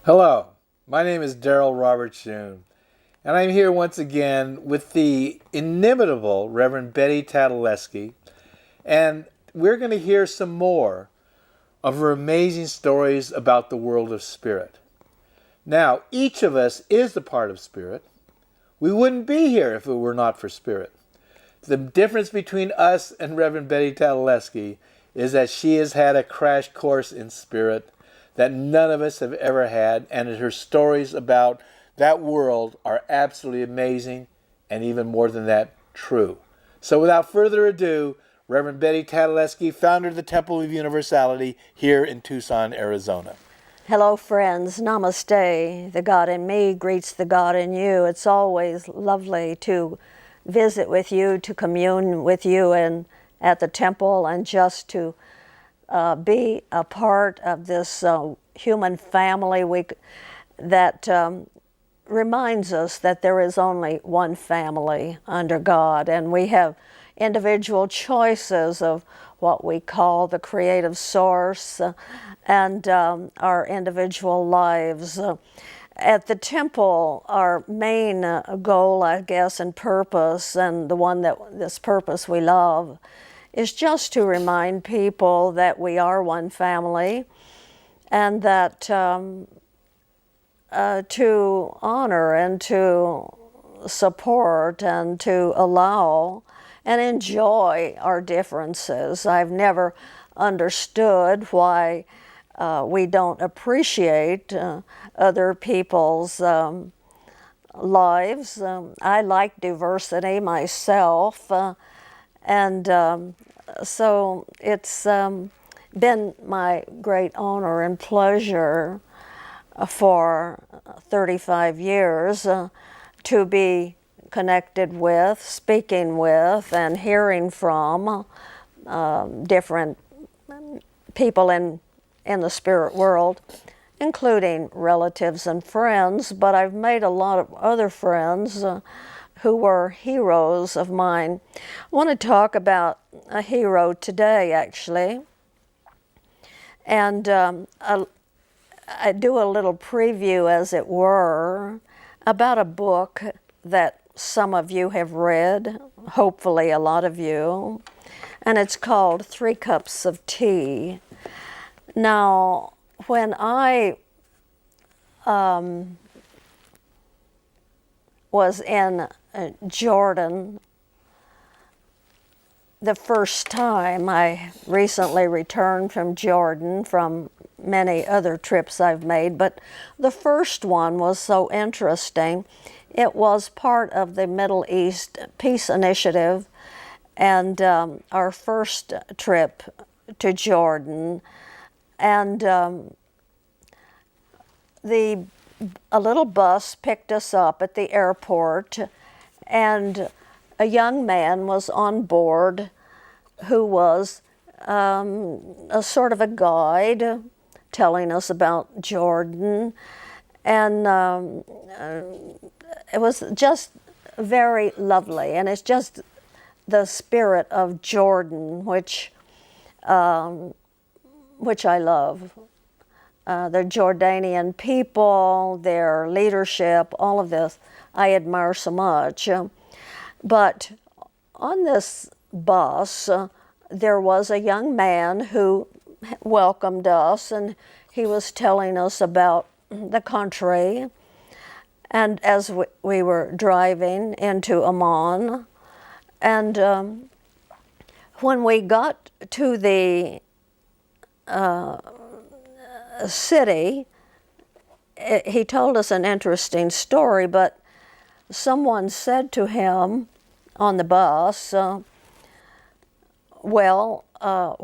Hello, my name is Daryl Robert Shune, and I'm here once again with the inimitable Reverend Betty Tatalajski, and we're going to hear some more of her amazing stories about the world of spirit. Now, each of us is a part of spirit. We wouldn't be here if it were not for spirit. The difference between us and Reverend Betty Tatalajski is that she has had a crash course in spirit that none of us have ever had, and her stories about that world are absolutely amazing, and even more than that, true. So without further ado, Reverend Betty Tatalajski, founder of the Temple of Universality here in Tucson, Arizona. Hello, friends. Namaste. The God in me greets the God in you. It's always lovely to visit with you, to commune with you and at the temple, and just to be a part of this human family that reminds us that there is only one family under God, and we have individual choices of what we call the creative source and our individual lives. At the temple, our main goal, I guess, and purpose, and the one that this purpose we love, is just to remind people that we are one family, and that to honor and to support and to allow and enjoy our differences. I've never understood why we don't appreciate other people's lives. I like diversity myself, and so it's been my great honor and pleasure for 35 years to be connected with, speaking with, and hearing from different people in the spirit world, including relatives and friends. But I've made a lot of other friends who were heroes of mine. I want to talk about a hero today, actually. And I do a little preview, as it were, about a book that some of you have read, hopefully a lot of you, and it's called 3 Cups of Tea. Now, when I was in Jordan the first time, I recently returned from Jordan from many other trips I've made, but the first one was so interesting. It was part of the Middle East Peace Initiative, and our first trip to Jordan, and a little bus picked us up at the airport, and a young man was on board who was a sort of a guide telling us about Jordan, and it was just very lovely, and it's just the spirit of Jordan, which I love. The Jordanian people, their leadership, all of this, I admire so much. But on this bus, there was a young man who welcomed us, and he was telling us about the country. And as we were driving into Amman, and when we got to the city, he told us an interesting story, but someone said to him on the bus, well,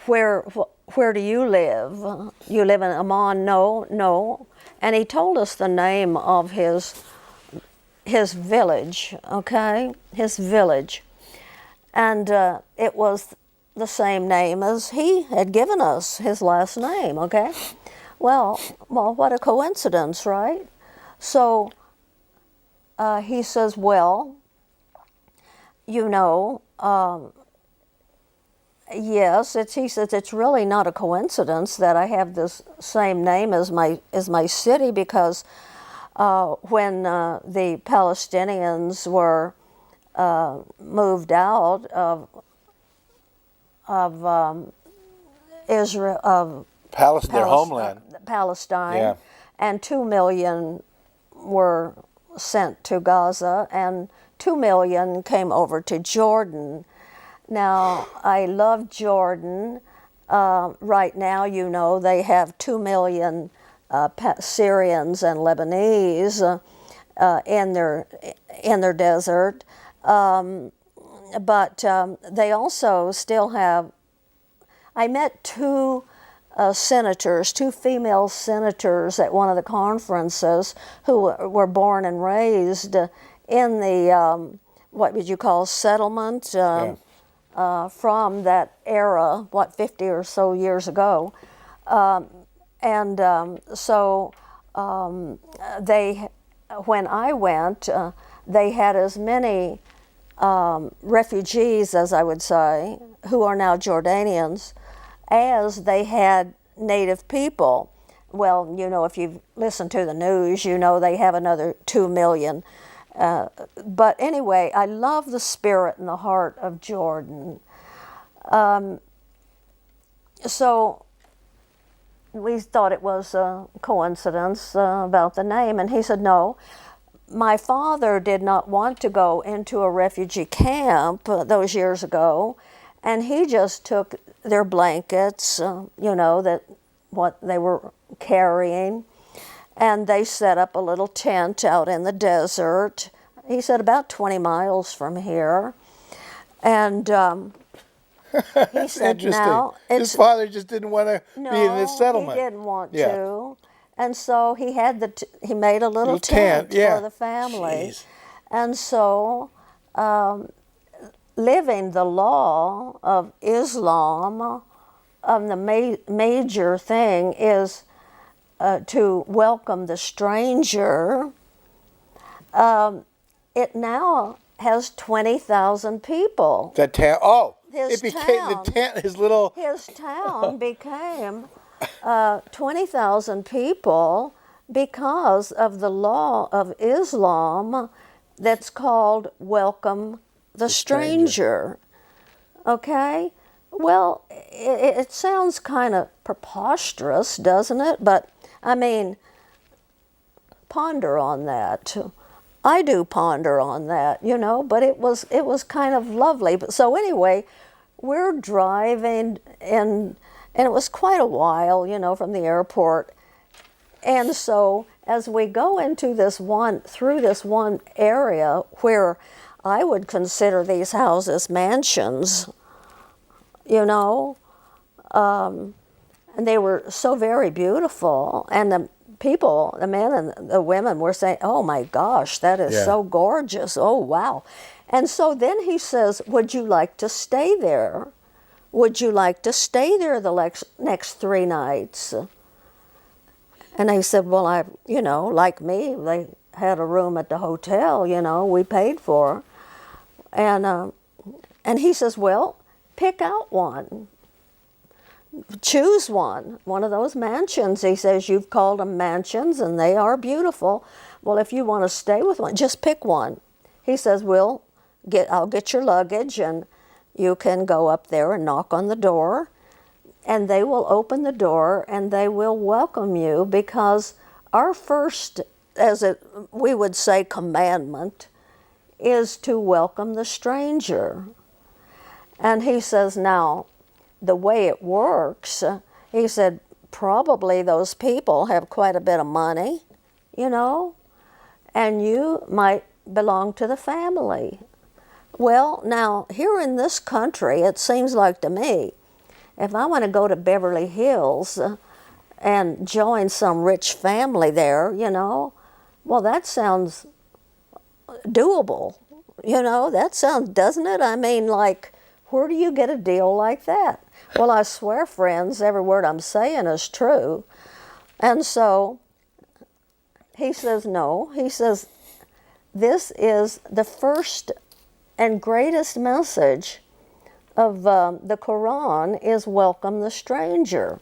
where do you live? You live in Amman? No. And he told us the name of his village, okay? His village. And it was the same name as he had given us, his last name, okay? Well, what a coincidence, right? So he says, well, you know, Yes, he says it's really not a coincidence that I have this same name as my city, because when the Palestinians were moved out of Israel, of Their homeland. Palestine, Yeah. and 2 million were sent to Gaza, and 2 million came over to Jordan. Now, I love Jordan. Right now, they have 2 million Syrians and Lebanese in their desert, but they also still have. I met two female senators at one of the conferences who were born and raised in the what would you call settlement. From that era, 50 or so years ago. They, when I went, they had as many refugees, as I would say, who are now Jordanians, as they had native people. Well, if you've listened to the news, they have another 2 million. But anyway, I love the spirit and the heart of Jordan. So we thought it was a coincidence about the name, and he said, no, my father did not want to go into a refugee camp those years ago, and he just took their blankets, that what they were carrying, and they set up a little tent out in the desert. He said about 20 miles from here. And he said, Interesting. now His father just didn't want to be in this settlement. He didn't want to. And so he had he made a little tent for the family. Jeez. And so living the law of Islam, the major thing is to welcome the stranger. It now has 20,000 people. That town. Oh, His it became town. the tent. His town became 20,000 people because of the law of Islam that's called welcome the stranger. Okay? Well, it sounds kind of preposterous, doesn't it? But, I mean, ponder on that. I do ponder on that, but it was kind of lovely. So anyway, we're driving, and it was quite a while, from the airport. And so as we go through this one area where I would consider these houses mansions, and they were so very beautiful, and the people, the men and the women, were saying, oh my gosh, that is so gorgeous, oh wow. And so then he says, would you like to stay there? Would you like to stay there the next 3 nights? And I said, well, like me, they had a room at the hotel, we paid for. And he says, well, pick out one. Choose one of those mansions. He says, you've called them mansions and they are beautiful. Well, if you want to stay with one, just pick one. He says, I'll get your luggage and you can go up there and knock on the door, and they will open the door and they will welcome you, because our first, we would say, commandment is to welcome the stranger. And he says, now, the way it works, he said, probably those people have quite a bit of money, and you might belong to the family. Well, now, here in this country, it seems like to me, if I want to go to Beverly Hills and join some rich family there, well, that sounds doable. That sounds, doesn't it? I mean, like, where do you get a deal like that? Well, I swear, friends, every word I'm saying is true. And so he says, no. He says, this is the first and greatest message of the Quran is welcome the stranger.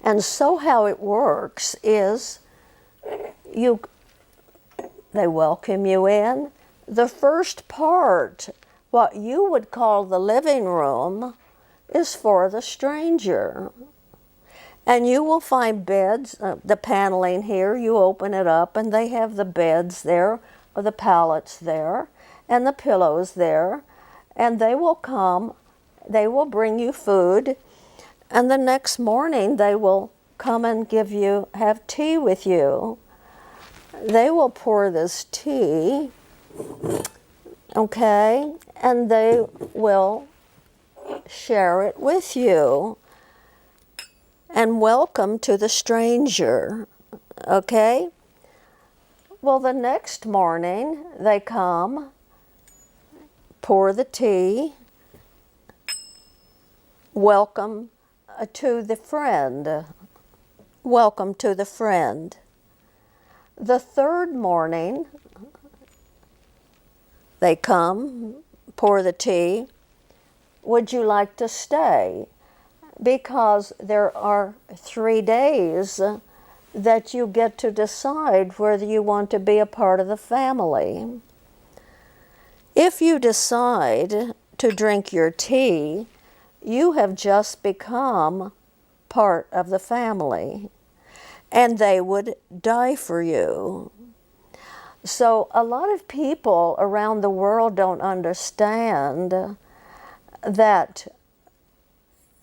And so how it works is you they welcome you in. The first part, what you would call the living room, is for the stranger. And you will find beds, the paneling here, you open it up and they have the beds there, or the pallets there, and the pillows there. And they will come, they will bring you food, and the next morning they will come and have tea with you. They will pour this tea, okay, and they will share it with you. And welcome to the stranger, okay? Well, the next morning they come, pour the tea, welcome to the friend, welcome to the friend. The third morning they come, pour the tea, would you like to stay? Because there are 3 days that you get to decide whether you want to be a part of the family. If you decide to drink your tea, you have just become part of the family, and they would die for you. So a lot of people around the world don't understand that.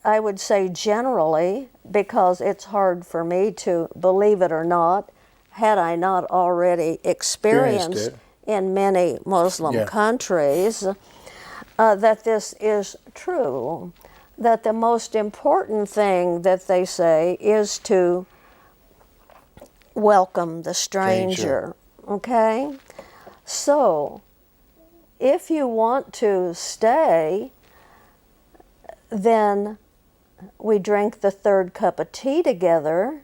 I would say generally, because it's hard for me to believe it or not, had I not already experienced in many Muslim countries, that this is true. That the most important thing that they say is to welcome the stranger. Okay? So, if you want to stay, then we drink the third cup of tea together,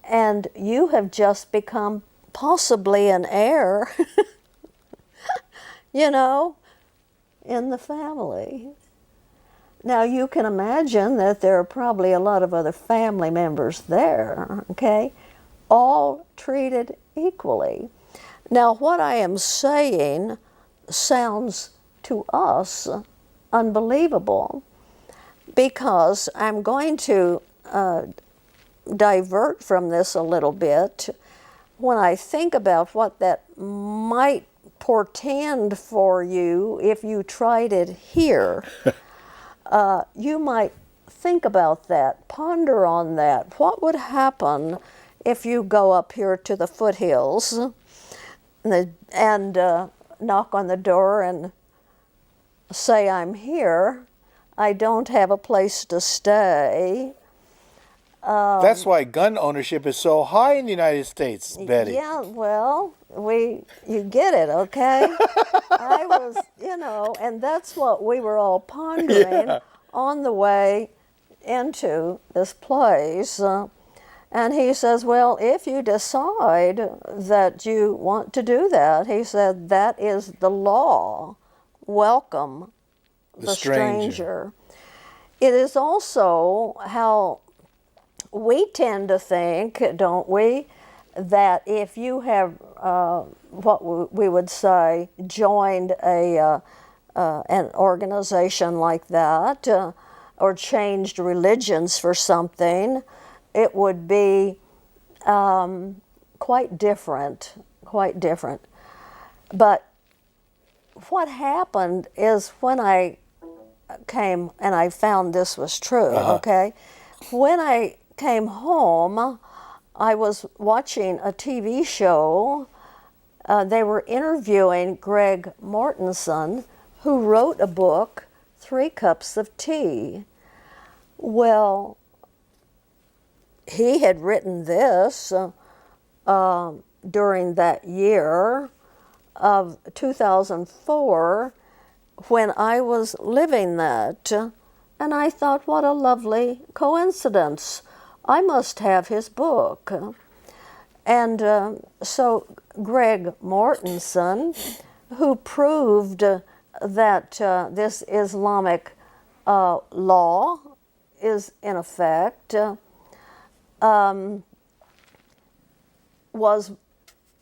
and you have just become possibly an heir, you know, in the family. Now you can imagine that there are probably a lot of other family members there, okay, all treated equally. Now what I am saying sounds to us unbelievable, because I'm going to divert from this a little bit. When I think about what that might portend for you if you tried it here, you might think about that, ponder on that. What would happen if you go up here to the foothills and knock on the door and say, I'm here, I don't have a place to stay. That's why gun ownership is so high in the United States, Betty. Yeah, well, you get it, okay? I was, and that's what we were all pondering on the way into this place. And he says, well, if you decide that you want to do that, he said, that is the law. Welcome the stranger. It is also how we tend to think, don't we, that if you have what we would say joined an organization like that or changed religions for something, it would be quite different. But what happened is when I came, and I found this was true, okay? When I came home, I was watching a TV show. They were interviewing Greg Mortenson, who wrote a book, 3 Cups of Tea. Well, he had written this during that year of 2004 when I was living that. And I thought, what a lovely coincidence. I must have his book. And so Greg Mortenson, who proved that this Islamic law is in effect.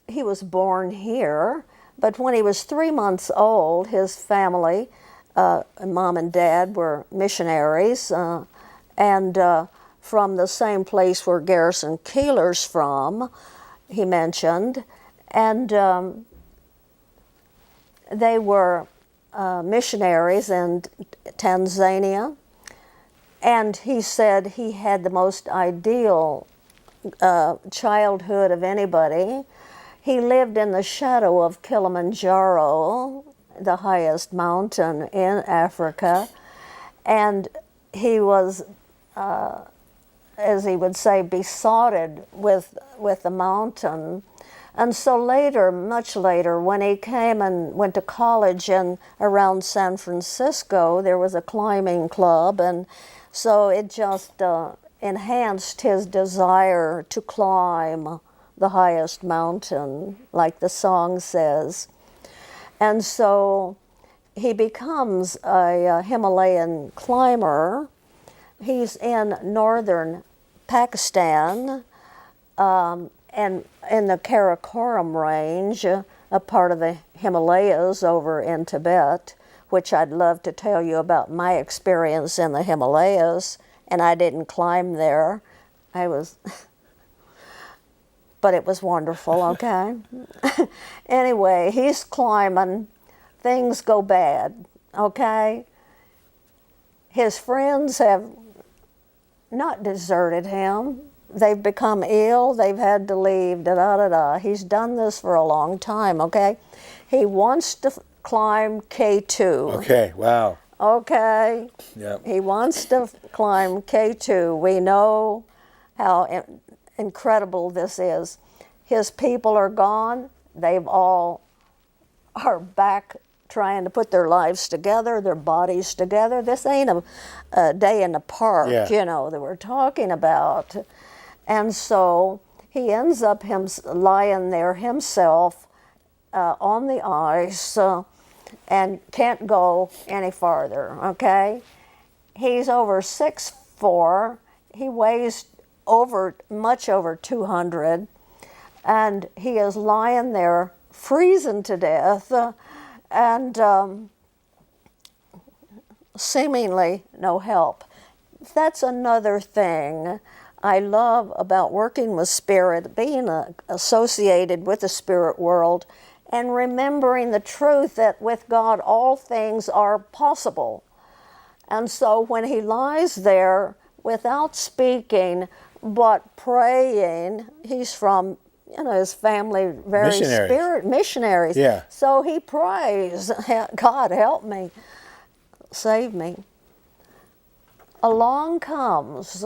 He was born here, but when he was 3 months old, his family, mom and dad, were missionaries, and from the same place where Garrison Keillor's from, he mentioned, and they were missionaries in Tanzania, and he said he had the most ideal childhood of anybody. He lived in the shadow of Kilimanjaro, the highest mountain in Africa, and he was, as he would say, besotted with the mountain. And so later, much later, when he came and went to college in around San Francisco, there was a climbing club, and so it just enhanced his desire to climb the highest mountain, like the song says. And so he becomes a Himalayan climber. He's in northern Pakistan, and in the Karakoram range, a part of the Himalayas over in Tibet, which I'd love to tell you about my experience in the Himalayas, and I didn't climb there. But it was wonderful, okay? Anyway, he's climbing, things go bad, okay? His friends have not deserted him. They've become ill, they've had to leave, da-da-da-da. He's done this for a long time, okay? He wants to climb K2. Okay, wow. Okay? Yep. He wants to climb K2. We know how incredible this is. His people are gone. They've all are back trying to put their lives together, their bodies together. This ain't a day in the park, Yeah. that we're talking about. And so he ends up lying there himself on the ice and can't go any farther, okay? He's over 6'4". He weighs much over 200, and he is lying there freezing to death and seemingly no help. That's another thing I love about working with spirit, being associated with the spirit world, and remembering the truth that with God all things are possible. And so when he lies there without speaking but praying, he's from, his family, very Missionaries. missionaries. Yeah. So he prays, God help me, save me. Along comes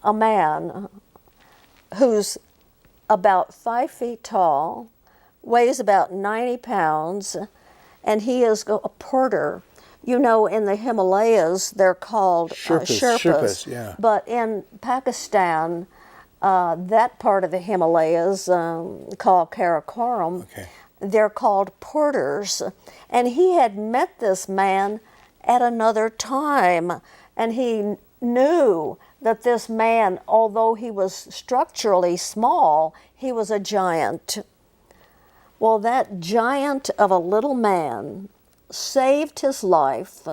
a man who's about 5 feet tall, weighs about 90 pounds, and he is a porter. In the Himalayas, they're called Sherpas. Yeah. But in Pakistan, that part of the Himalayas, called Karakoram, Okay. they're called porters. And he had met this man at another time, and he knew that this man, although he was structurally small, he was a giant. Well, that giant of a little man saved his life,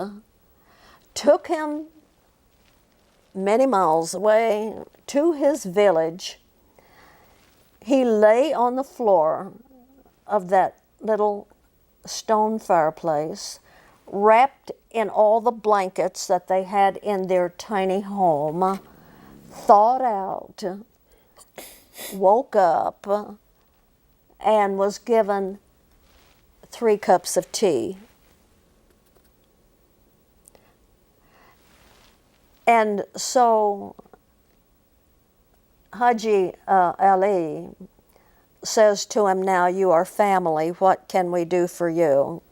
took him many miles away to his village. He lay on the floor of that little stone fireplace, wrapped in all the blankets that they had in their tiny home, thawed out, woke up, and was given 3 cups of tea. And so Haji Ali says to him, now you are family, what can we do for you?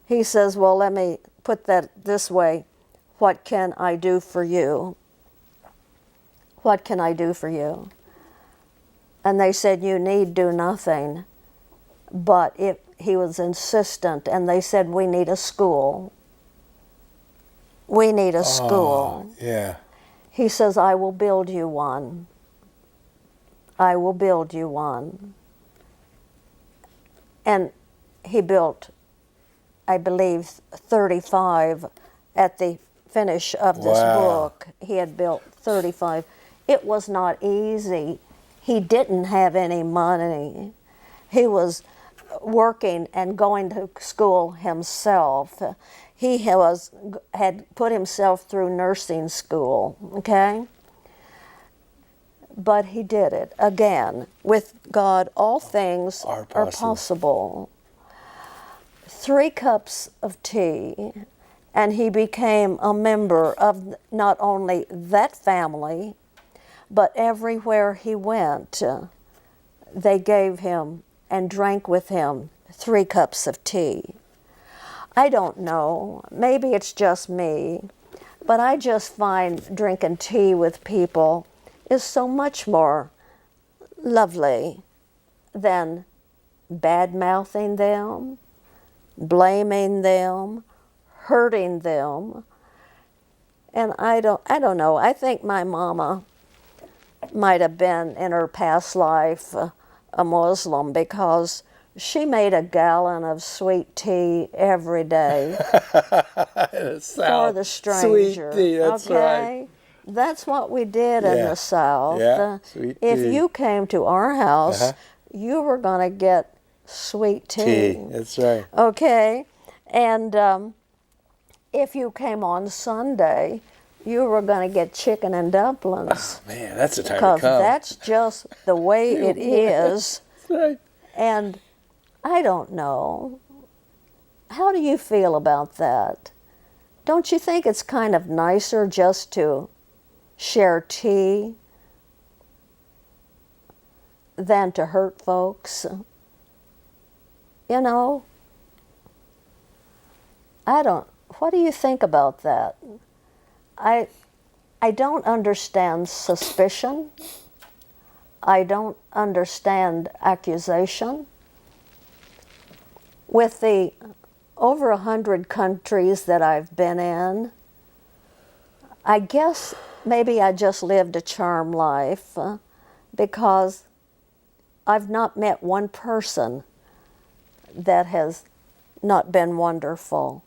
He says, well, let me put that this way, what can I do for you? What can I do for you? And they said, you need do nothing, but he was insistent, and they said, we need a school. We need a school. Yeah. He says, I will build you one. I will build you one. And he built, I believe, 35 at the finish of this book. He had built 35. It was not easy. He didn't have any money. He was working and going to school himself. He had put himself through nursing school, okay? But he did it. Again, with God, all things are possible. 3 cups of tea, and he became a member of not only that family, but everywhere he went, they gave him and drank with him 3 cups of tea. I don't know, maybe it's just me, but I just find drinking tea with people is so much more lovely than bad-mouthing them, blaming them, hurting them. And I don't know, I think my mama might have been in her past life a Muslim, because she made a gallon of sweet tea every day for the stranger. Sweet tea, that's right. That's what we did in the South. Yeah, sweet if tea. you came to our house, you were going to get sweet tea. That's right. Okay, and if you came on Sunday, you were going to get chicken and dumplings. Oh, man, that's the time to Because come. that's just the way it is. That's right. And I don't know. How do you feel about that? Don't you think it's kind of nicer just to share tea than to hurt folks? You know? What do you think about that? I don't understand suspicion. I don't understand accusation. With the over 100 countries that I've been in, I guess maybe I just lived a charmed life because I've not met one person that has not been wonderful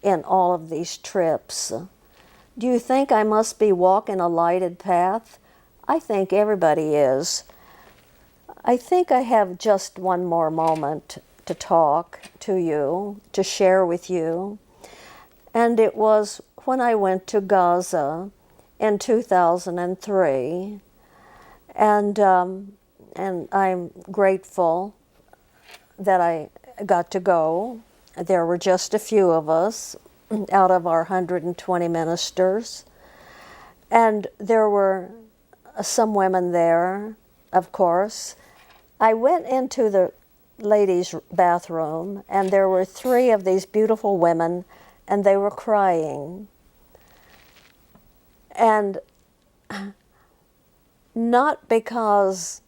in all of these trips. Do you think I must be walking a lighted path? I think everybody is. I think I have just one more moment to talk to you, to share with you. And it was when I went to Gaza in 2003. And I'm grateful that I got to go. There were just a few of us out of our 120 ministers. And there were some women there, of course. I went into the ladies' bathroom, and there were 3 of these beautiful women, and they were crying. And not because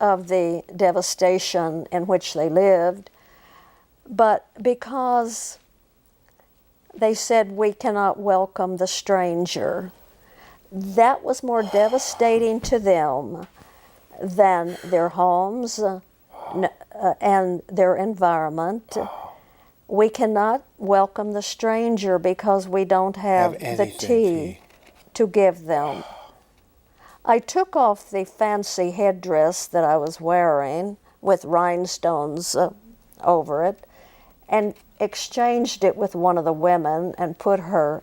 of the devastation in which they lived, but because they said, we cannot welcome the stranger. That was more devastating to them than their homes and their environment. We cannot welcome the stranger because we don't have the tea to give them. I took off the fancy headdress that I was wearing with rhinestones over it and exchanged it with one of the women and put her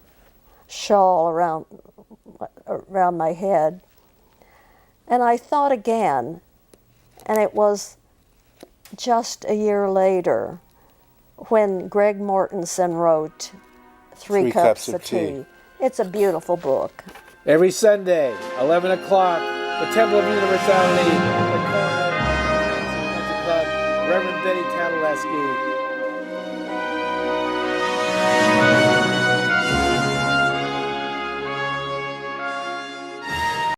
shawl around my head. And I thought again, and it was just a year later when Greg Mortenson wrote Three Cups of Tea. It's a beautiful book. Every Sunday, 11 o'clock, the Temple of Universality, the corner of the Country Club, Reverend Betty Tatalajski.